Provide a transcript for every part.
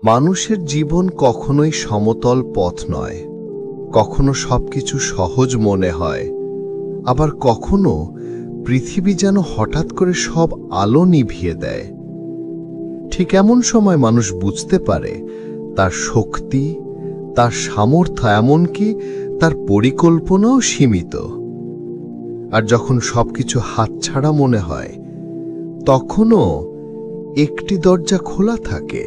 মানুষের জীবন কখনোই সমতল পথ নয়। কখনো সবকিছু সহজ মনে হয়, আবার কখনো পৃথিবী যেন হঠাৎ করে সব আলো নিভিয়ে দেয়। ঠিক এমন সময় মানুষ বুঝতে পারে তার শক্তি, তার সামর্থ্য, এমনকি তার পরিকল্পনাও সীমিত। আর যখন সবকিছু হাতছাড়া মনে হয়, তখনও একটি দরজা খোলা থাকে,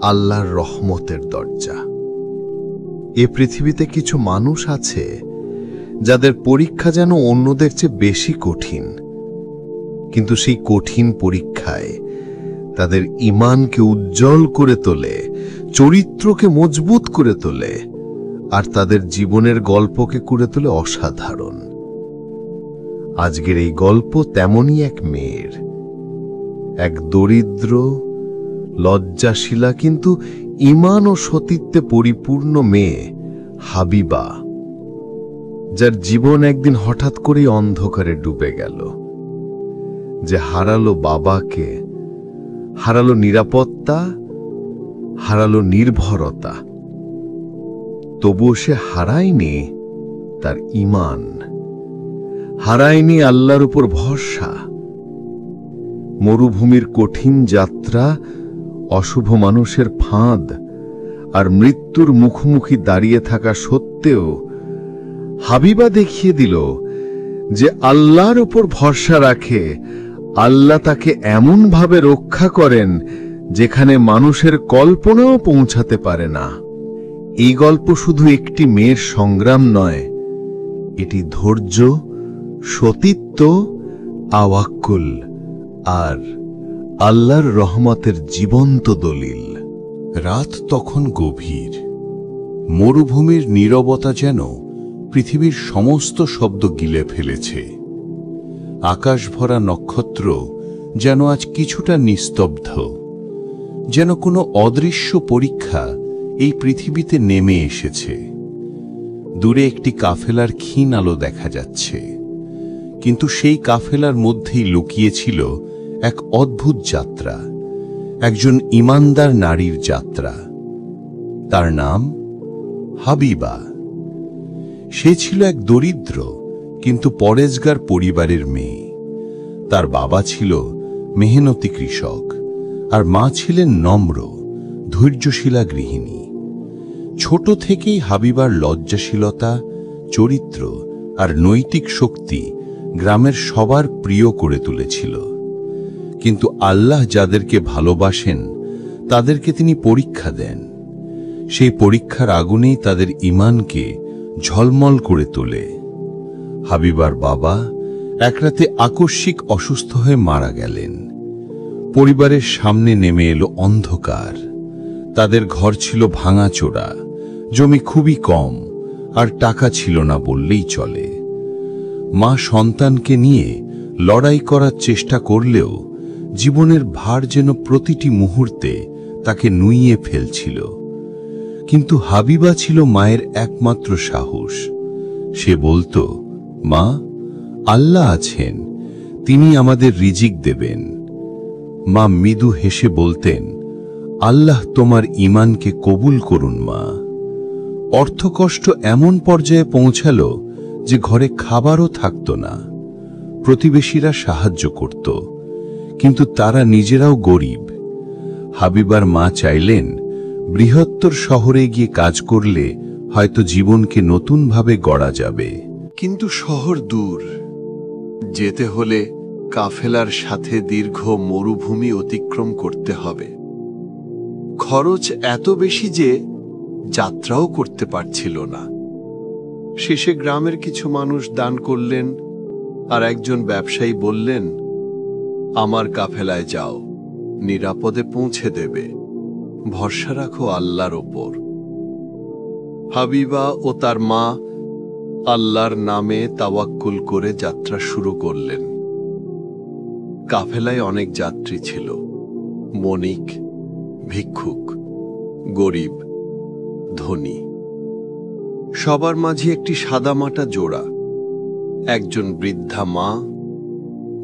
আল্লাহর রহমতের দরজা। এ পৃথিবীতে কিছু মানুষ আছে যাদের পরীক্ষা যেন অন্যদের চেয়ে বেশি কঠিন, কিন্তু সেই কঠিন পরীক্ষায় তাদের ঈমানকে উজ্জ্বল করে তোলে, চরিত্রকে মজবুত করে তোলে, আর তাদের জীবনের গল্পকে করে তোলে অসাধারণ। আজকের এই গল্প তেমনই এক মেয়ের, এক দরিদ্র, লজ্জাশীলা কিন্তু ঈমান ও সতীত্বে পরিপূর্ণ মেয়ে হাবিবা, যার জীবন একদিন হঠাৎ করেই অন্ধকারে ডুবে গেল। যে হারালো বাবাকে, হারালো নিরাপত্তা, হারালো নির্ভরতা, তবুও সে হারায়নি তার ঈমান, হারায়নি আল্লাহর উপর ভরসা। মরুভূমির কঠিন যাত্রা, অশুভ মানুষের ফাঁদ আর মৃত্যুর মুখোমুখি দাঁড়িয়ে থাকা সত্ত্বেও হাবিবা দেখিয়ে দিল যে আল্লাহর উপর ভরসা রাখে, আল্লাহ তাকে এমনভাবে রক্ষা করেন যেখানে মানুষের কল্পনাও পৌঁছাতে পারে না। এই গল্প শুধু একটি মেয়ের সংগ্রাম নয়, এটি ধৈর্য, সতীত্ব, তাওয়াক্কুল আর আল্লাহর রহমতের জীবন্ত দলিল। রাত তখন গভীর। মরুভূমির নীরবতা যেন পৃথিবীর সমস্ত শব্দ গিলে ফেলেছে। আকাশ ভরা নক্ষত্র যেন আজ কিছুটা নিস্তব্ধ, যেন কোনো অদৃশ্য পরীক্ষা এই পৃথিবীতে নেমে এসেছে। দূরে একটি কাফেলার ক্ষীণ আলো দেখা যাচ্ছে, কিন্তু সেই কাফেলার মধ্যেই লুকিয়েছিল এক অদ্ভুত যাত্রা, একজন ঈমানদার নারীর যাত্রা। তার নাম হাবিবা। সে ছিল এক দরিদ্র কিন্তু পরেজগার পরিবারের মেয়ে। তার বাবা ছিল মেহনতি কৃষক, আর মা ছিলেন নম্র, ধৈর্যশীলা গৃহিণী। ছোট থেকেই হাবিবার লজ্জাশীলতা, চরিত্র আর নৈতিক শক্তি গ্রামের সবার প্রিয় করে তুলেছিল। কিন্তু আল্লাহ যাদেরকে ভালোবাসেন তাদেরকে তিনি পরীক্ষা দেন। সেই পরীক্ষার আগুনেই তাদের ঈমানকে ঝলমল করে তোলে। হাবিবার বাবা এক রাতে আকস্মিক অসুস্থ হয়ে মারা গেলেন। পরিবারের সামনে নেমে এলো অন্ধকার। তাদের ঘর ছিল ভাঙাচোরা, জমি খুবই কম, আর টাকা ছিল না বললেই চলে। মা সন্তানকে নিয়ে লড়াই করার চেষ্টা করলেও জীবনের ভার যেন প্রতিটি মুহূর্তে তাকে নুইয়ে ফেলছিল। কিন্তু হাবিবা ছিল মায়ের একমাত্র সাহস। সে বলতো, মা, আল্লাহ আছেন, তিনি আমাদের রিজিক দেবেন। মা মৃদু হেসে বলতেন, আল্লাহ তোমার ঈমানকে কবুল করুন মা। অর্থকষ্ট এমন পর্যায়ে পৌঁছাল যে ঘরে খাবারও থাকত না। প্রতিবেশীরা সাহায্য করত, কিন্তু তারা নিজেরাও গরিব। হাবিবার মা চাইলেন বৃহত্তর শহরে গিয়ে কাজ করলে হয়তো জীবনকে নতুনভাবে গড়া যাবে। কিন্তু শহর দূর, যেতে হলে কাফেলার সাথে দীর্ঘ মরুভূমি অতিক্রম করতে হবে। খরচ এত বেশি যে যাত্রাও করতে পারছিল না। শেষে গ্রামের কিছু মানুষ দান করলেন, আর একজন ব্যবসায়ী বললেন, আমার কাফেলায় যাও, নিরাপদে পৌঁছে দেবে, ভরসা রাখো আল্লাহর ওপর। হাবিবা ও তার মা আল্লাহর নামে তাওয়াক্কুল করে যাত্রা শুরু করলেন। কাফেলায় অনেক যাত্রী ছিল, বণিক, ভিক্ষুক, গরিব, ধনী। সবার মাঝে একটি সাদামাটা জোড়া, একজন বৃদ্ধা মা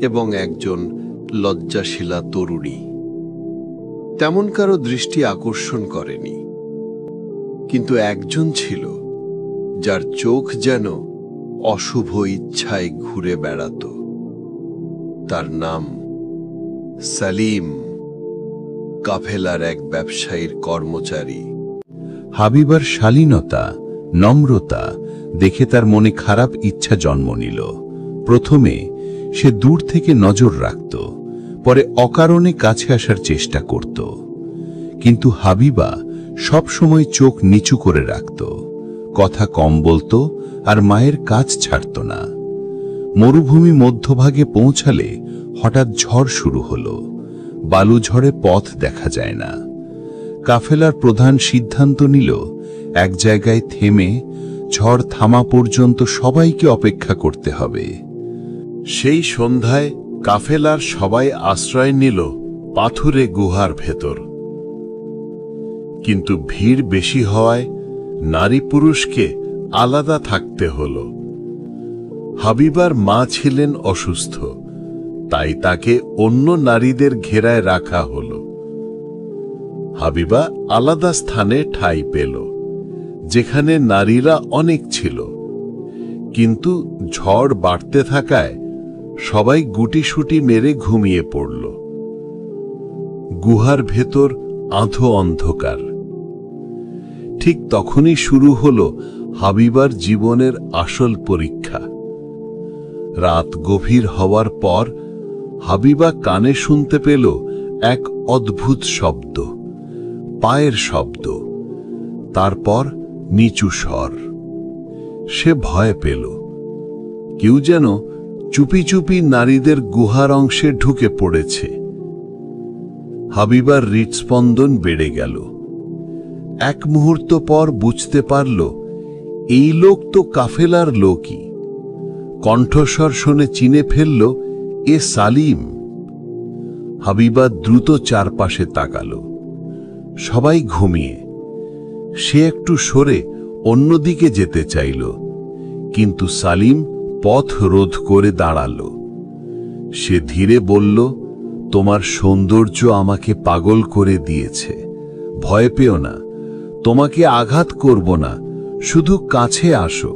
এবং একজন লজ্জাশীলা তরুণী। তেমন কারো দৃষ্টি আকর্ষণ করেনি, কিন্তু একজন ছিল যার চোখ যেন অশুভ ইচ্ছায় ঘুরে বেড়াত। তার নাম সালিম, কাফেলার এক ব্যবসায়ীর কর্মচারী। হাবিবার শালীনতা, নম্রতা দেখে তার মনে খারাপ ইচ্ছা জন্ম নিল। প্রথমে সে দূর থেকে নজর রাখত, পরে অকারণে কাছে আসার চেষ্টা করত। কিন্তু হাবিবা সব সময় চোখ নিচু করে রাখত, কথা কম বলতো আর মায়ের কাজ ছাড়ত না। মরুভূমি মধ্যভাগে পৌঁছালে হঠাৎ ঝড় শুরু হলো। বালু ঝড়ে পথ দেখা যায় না। কাফেলার প্রধান সিদ্ধান্ত নিল এক জায়গায় থেমে ঝড় থামা পর্যন্ত সবাইকে অপেক্ষা করতে হবে। সেই সন্ধ্যায় কাফেলার সবাই আশ্রয় নিল পাথুরে গুহার ভেতর। কিন্তু ভিড় বেশি হওয়ায় নারী পুরুষকে আলাদা থাকতে হলো। হাবিবার মা ছিলেন অসুস্থ, তাই তাকে অন্য নারীদের ঘেরায় রাখা হলো। হাবিবা আলাদা স্থানে ঠাঁই পেল, যেখানে নারীরা অনেক ছিল। কিন্তু ঝড় বাড়তে থাকায় সবাই গুটিসুটি মেরে ঘুমিয়ে পড়ল। গুহার ভেতর আধো অন্ধকার। ঠিক তখনই শুরু হলো হাবিবার জীবনের আসল পরীক্ষা। রাত গভীর হওয়ার পর হাবিবা কানে শুনতে পেল এক অদ্ভুত শব্দ, পায়ের শব্দ, তারপর নিচু স্বর। সে ভয় পেল। কেউ যেন চুপি চুপি নারীদের গুহার অংশে ঢুকে পড়েছে। হাবিবার হৃৎস্পন্দন বেড়ে গেল। এক মুহূর্ত পর বুঝতে পারল এই লোক তো কাফেলার লোকই। কণ্ঠস্বর শুনে চিনে ফেলল এ সালিম। হাবিবা দ্রুত চারপাশে তাকাল। সবাই ঘুমিয়ে। সে একটু সরে অন্যদিকে যেতে চাইল, কিন্তু সালিম পথ রোধ করে দাঁড়াল। সে ধীরে বলল, তোমার সৌন্দর্য আমাকে পাগল করে দিয়েছে। ভয় পেও না, তোমাকে আঘাত করব না, শুধু কাছে আসো।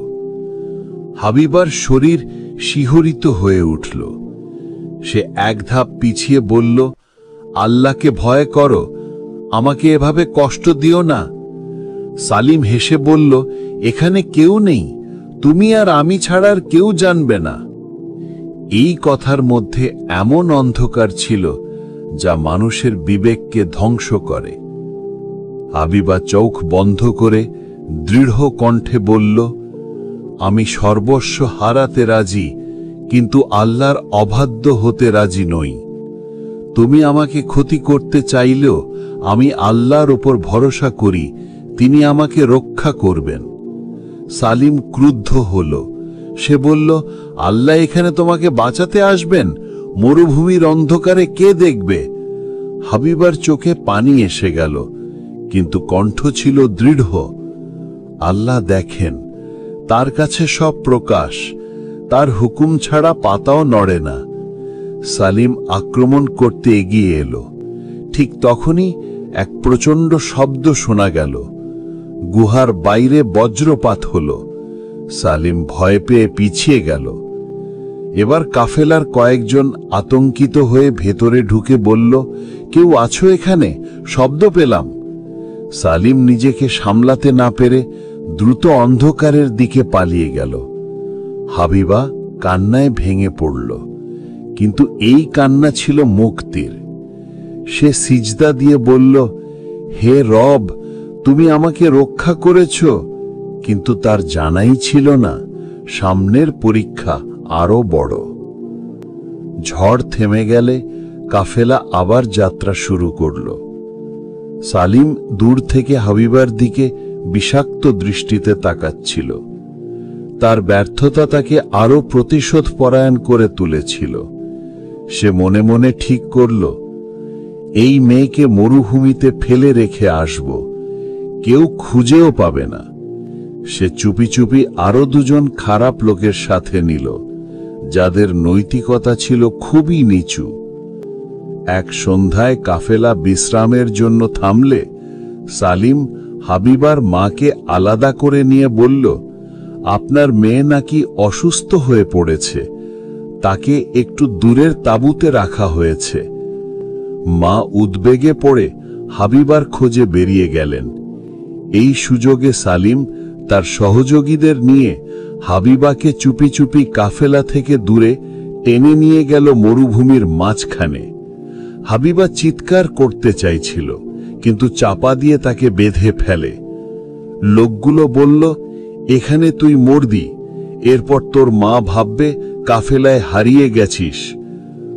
হাবিবার শরীর শিহরিত হয়ে উঠল। সে এক ধাপ পিছিয়ে বলল, আল্লাহকে ভয় করো, আমাকে এভাবে কষ্ট দিও না। সালিম হেসে বলল, এখানে কেউ নেই, তুমি আর আমি ছাড়া আর কেউ জানবে না। এই কথার মধ্যে এমন অন্ধকার ছিল যা মানুষের বিবেককে ধ্বংস করে। হাবিবা চোখ বন্ধ করে দৃঢ় কণ্ঠে বলল, আমি সর্বস্ব হারাতে রাজি, কিন্তু আল্লাহর অবাধ্য হতে রাজি নই। তুমি আমাকে ক্ষতি করতে চাইলেও আমি আল্লাহর উপর ভরসা করি, তিনি আমাকে রক্ষা করবেন। সালিম ক্রুদ্ধ হল। সে বলল, আল্লাহ এখানে তোমাকে বাঁচাতে আসবেন? মরুভূমির অন্ধকারে কে দেখবে? হাবিবার চোখে পানি এসে গেল, কিন্তু কণ্ঠ ছিল দৃঢ়। আল্লাহ দেখেন, তার কাছে সব প্রকাশ, তার হুকুম ছাড়া পাতাও নড়ে না। সালিম আক্রমণ করতে এগিয়ে এলো। ঠিক তখনই এক প্রচণ্ড শব্দ শোনা গেল। গুহার বাইরে বজ্রপাত হলো। সালিম ভয় পেয়ে পিছিয়ে গেল। এবার কাফেলার কয়েকজন আতঙ্কিত হয়ে ভেতরে ঢুকে বলল, কেউ আছো এখানে? শব্দ পেলাম। সালিম নিজেকে সামলাতে না পেরে দ্রুত অন্ধকারের দিকে পালিয়ে গেল। হাবিবা কান্নায় ভেঙে পড়ল, কিন্তু এই কান্না ছিল মুক্তির। সে সিজদা দিয়ে বলল, হে রব, তুমি আমাকে রক্ষা করেছ। কিন্তু তার জানাই ছিল না সামনের পরীক্ষা আরো বড়। ঝড় থেমে গেলে কাফেলা আবার যাত্রা শুরু করল। সালিম দূর থেকে হাবিবার দিকে বিষাক্ত দৃষ্টিতে তাকাচ্ছিল। তার ব্যর্থতা তাকে আরো প্রতিশোধ পরায়ণ করে তুলেছিল। সে মনে মনে ঠিক করল, এই মেয়েকে মরুভূমিতে ফেলে রেখে আসব, কেউ খুঁজেও পাবে না। সে চুপি চুপি আরো দুজন খারাপ লোকের সাথে নিল, যাদের নৈতিকতা ছিল খুবই নিচু। এক সন্ধ্যায় কাফেলা বিশ্রামের জন্য থামলে সালিম হাবিবার মাকে আলাদা করে নিয়ে বলল, আপনার মেয়ে নাকি অসুস্থ হয়ে পড়েছে, তাকে একটু দূরের তাঁবুতে রাখা হয়েছে। মা উদ্বেগে পড়ে হাবিবার খোঁজে বেরিয়ে গেলেন। এই সুযোগে সালিম তার সহযোগীদের নিয়ে হাবিবাকে চুপি চুপি কাফেলা থেকে দূরে টেনে নিয়ে গেল মরুভূমির মাঝখানে। হাবিবা চিৎকার করতে চাইছিল, কিন্তু চাপা দিয়ে তাকে বেঁধে ফেলে। লোকগুলো বলল, এখানে তুই মরবি, এরপর তোর মা ভাববে কাফেলায় হারিয়ে গেছিস।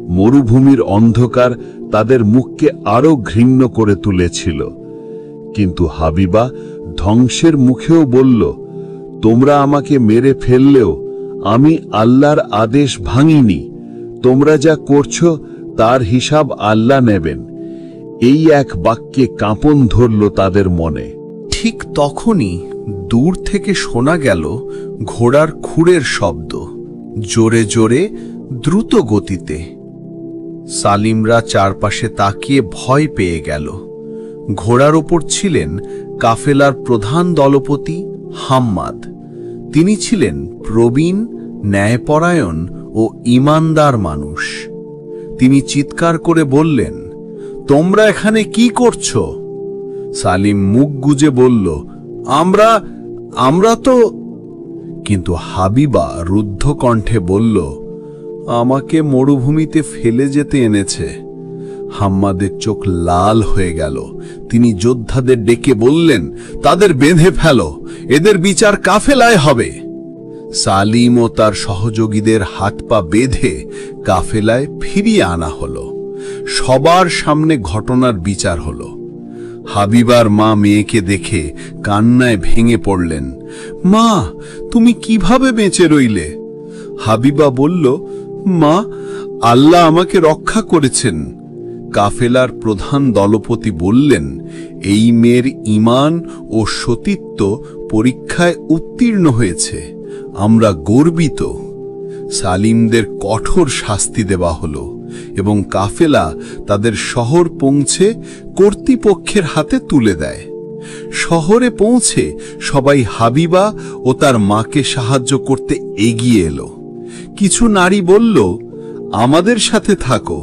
মরুভূমির অন্ধকার তাদের মুখকে আরো ঘৃণ্য করে তুলেছিল। কিন্তু হাবিবা ধ্বংসের মুখেও বলল, তোমরা আমাকে মেরে ফেললেও আমি আল্লাহর আদেশ ভাঙিনি। তোমরা যা করছো তার হিসাব আল্লাহ নেবেন। এই এক বাক্যে কাঁপন ধরল তাদের মনে। ঠিক তখনই দূর থেকে শোনা গেল ঘোড়ার খুরের শব্দ, জোরে জোরে দ্রুত গতিতে। সালিমরা চারপাশে তাকিয়ে ভয় পেয়ে গেল। ঘোড়ার ওপর ছিলেন কাফেলার প্রধান দলপতি হাম্মাদ। তিনি ছিলেন প্রবীণ, ন্যায়পরায়ণ ও ঈমানদার মানুষ। তিনি চিৎকার করে বললেন, তোমরা এখানে কি করছো? সালিম মুখ গুজে বলল, আমরা তো। কিন্তু হাবিবা রুদ্ধ কণ্ঠে বলল, আমাকে মরুভূমিতে ফেলে যেতে এনেছে। হাম্মাদের চোখ লাল হয়ে গেল। তিনি যোদ্ধাদের ডেকে বললেন, তাদের বেঁধে ফেলো, এদের বিচার কাফেলায় হবে। সালিম ও তার সহযোগীদের হাত পা বেঁধে কাফেলায় ফিরিয়ে আনা হলো। সবার সামনে ঘটনার বিচার হলো। হাবিবার মা মেয়েকে দেখে কান্নায় ভেঙে পড়লেন। মা, তুমি কিভাবে বেঁচে রইলে? হাবিবা বলল, মা, আল্লাহ আমাকে রক্ষা করেছেন। কাফেলার প্রধান দলপতি বললেন, এই মেয়ের ঈমান ও সতীত্ব পরীক্ষায় উত্তীর্ণ হয়েছে, আমরা গর্বিত। সালিমদের কঠোর শাস্তি দেওয়া হলো এবং কাফেলা তাদের শহর পৌঁছে কর্তৃপক্ষের হাতে তুলে দেয়। শহরে পৌঁছে সবাই হাবিবা ও তার মাকে সাহায্য করতে এগিয়ে এলো। কিছু নারী বলল, আমাদের সাথে থাকো,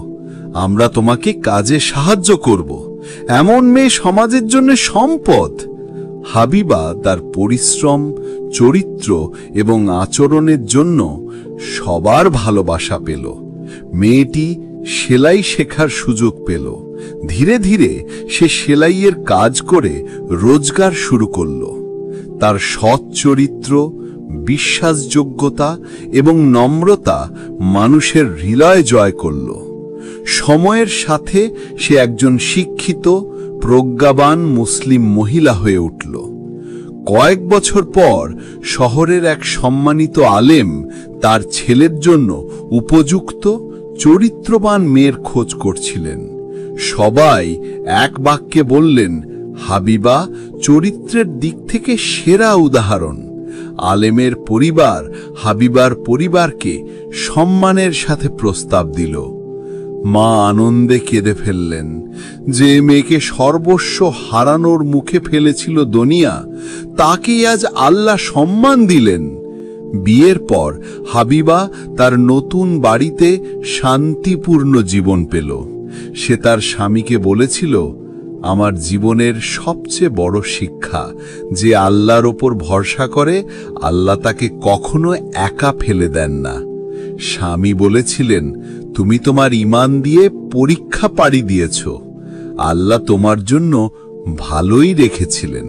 আমরা তোমাকে কাজে সাহায্য করব। এমন মেয়ে সমাজের জন্য সম্পদ। হাবিবা তার পরিশ্রম, চরিত্র এবং আচরণের জন্য সবার ভালোবাসা পেল। মেয়েটি সেলাই শেখার সুযোগ পেল। ধীরে ধীরে সে সেলাইয়ের কাজ করে রোজগার শুরু করল। তার সৎ চরিত্র, বিশ্বাসযোগ্যতা এবং নম্রতা মানুষের হৃদয় জয় করল। সময়ের সাথে সে একজন শিক্ষিত, প্রজ্ঞাবান মুসলিম মহিলা হয়ে উঠল। কয়েক বছর পর শহরের এক সম্মানিত আলেম তার ছেলের জন্য উপযুক্ত, চরিত্রবান মেয়ের খোঁজ করছিলেন। সবাই এক বাক্যে বললেন, হাবিবা চরিত্রের দিক থেকে সেরা উদাহরণ। আলেমের পরিবার হাবিবার পরিবারকে সম্মানের সাথে প্রস্তাব দিল। মা আনন্দে কেঁদে ফেললেন। যে মেয়েকে সর্বস্ব হারানোর মুখে ফেলেছিল দুনিয়া, তাকেই আজ আল্লাহ সম্মান দিলেন। বিয়ের পর হাবিবা তার নতুন বাড়িতে শান্তিপূর্ণ জীবন পেল। সে তার স্বামীকে বলেছিল, আমার জীবনের সবচেয়ে বড় শিক্ষা, যে আল্লাহর ওপর ভরসা করে আল্লাহ তাকে কখনো একা ফেলে দেন না। স্বামী বলেছিলেন, তুমি তোমার ঈমান দিয়ে পরীক্ষা পাড়ি দিয়েছ, আল্লাহ তোমার জন্য ভালোই রেখেছিলেন।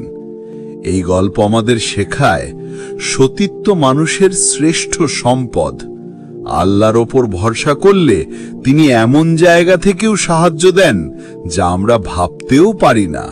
এই গল্প আমাদের শেখায়, সতীত্ব মানুষের শ্রেষ্ঠ সম্পদ। আল্লাহর ওপর ভরসা করলে তিনি এমন জায়গা থেকেও সাহায্য দেন যা আমরা ভাবতেও পারি না।